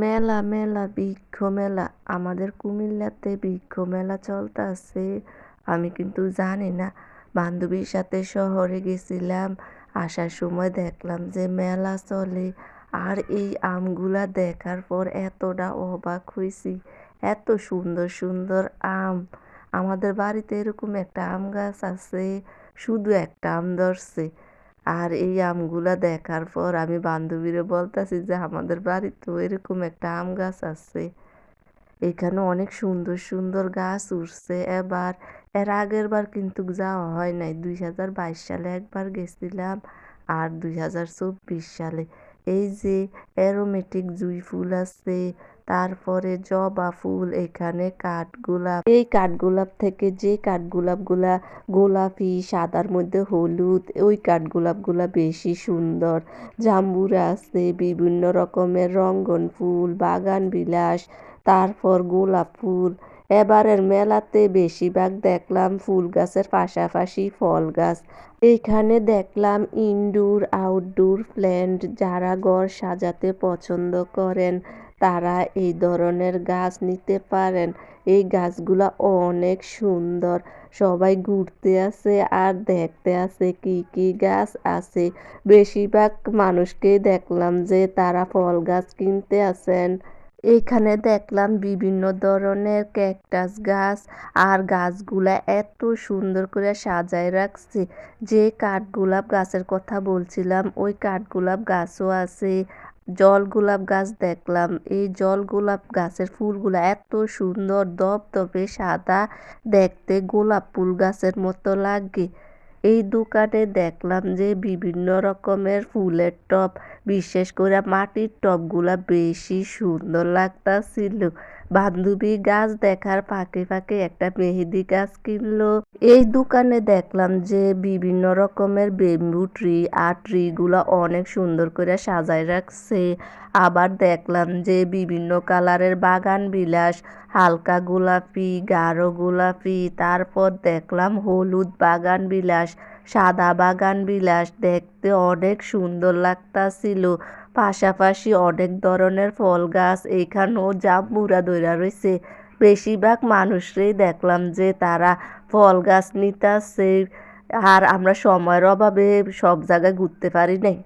মেলা মেলা বৃক্ষ মেলা আমাদের কুমিল্লাতে বৃক্ষ মেলা চলতেছে। আমি কিন্তু জানি না, বান্ধবীর সাথে শহরে গেছিলাম, আসার সময় দেখলাম যে মেলা চলে। আর এই আমগুলা দেখার পর এতটা অবাক হয়েছি, এত সুন্দর সুন্দর আম। আমাদের বাড়িতে এরকম একটা আম গাছ আছে, শুধু একটা আম ধরছে। আর এই আমগুলা দেখার পর আমি বান্ধবীরে বলতাছি যে আমাদের বাড়িতেও এরকম একটা আম গাছ আছে। এখানে অনেক সুন্দর সুন্দর গাছ উঠছে এবার। এর আগের বার কিন্তু যাওয়া হয় নাই, 2022 সালে একবার গেছিলাম, আর 2024 সালে। এই যে অ্যারোমেটিক জুঁই ফুল আছে, তারপরে জবা ফুল, এখানে কাঠগোলাপ। এই কাঠগোলাপ থেকে যে কাঠগোলাপগুলা গোলাপি সাদার মধ্যে হলুদ, ওই কাঠগোলাপগুলা বেশি সুন্দর। জাম্বুরা আছে, বিভিন্ন রকমের রঙ্গন ফুল, বাগান বিলাস, তারপর গোলাপ ফুল। এবারের মেলাতে বেশিরভাগ দেখলাম ফুল গাছের পাশাপাশি ফল গাছ। এইখানে দেখলাম ইনডোর আউটডোর প্ল্যান্ট, যারা ঘর সাজাতে পছন্দ করেন তারা এই ধরনের গাছ নিতে পারেন। এই গাছগুলা অনেক সুন্দর। সবাই ঘুরতে আসে আর দেখতে আসে কি কি গাছ আছে। বেশিরভাগ মানুষকেই দেখলাম যে তারা ফল গাছ কিনতে আসেন। এইখানে দেখলাম বিভিন্ন ধরনের ক্যাকটাস গাছ, আর গাছগুলা এত সুন্দর করে সাজায় রাখছে। যে কাঠগোলাপ গাছের কথা বলছিলাম ওই কাঠগোলাপ গাছও আছে। জল গোলাপ গাছ দেখলাম, এই জল গোলাপ গাছের ফুলগুলা এত সুন্দর, ধবধবে সাদা, দেখতে গোলাপ ফুল গাছের মতো লাগে। এই দোকানে দেখলাম যে বিভিন্ন রকমের ফুলের টব, বিশেষ করে মাটির টবগুলা বেশি সুন্দর লাগতাছিল। বান্ধবী গাছ দেখার ফাঁকে ফাঁকে একটা মেহেদি গাছ কিনলো। এই দোকানে দেখলাম যে বিভিন্ন রকমের বেম্বু ট্রি, আর ট্রিগুলা অনেক সুন্দর করে সাজায় রাখছে। আবার দেখলাম যে বিভিন্ন কালারের বাগান বিলাস, হালকা গোলাপি, গাঢ় গোলাপি, তারপর দেখলাম হলুদ বাগান বিলাস, সাদা বাগান বিলাস, দেখতে অনেক সুন্দর লাগতাছিল। পাশাপাশি অনেক ধরনের ফল গাছ, এখানেও জাম্বুরা ধইরা রইছে। বেশিরভাগ মানুষরাই দেখলাম যে তারা ফল গাছ নিতাছে। আর আমরা সময়ের অভাবে সব জায়গায় ঘুরতে পারি নাই।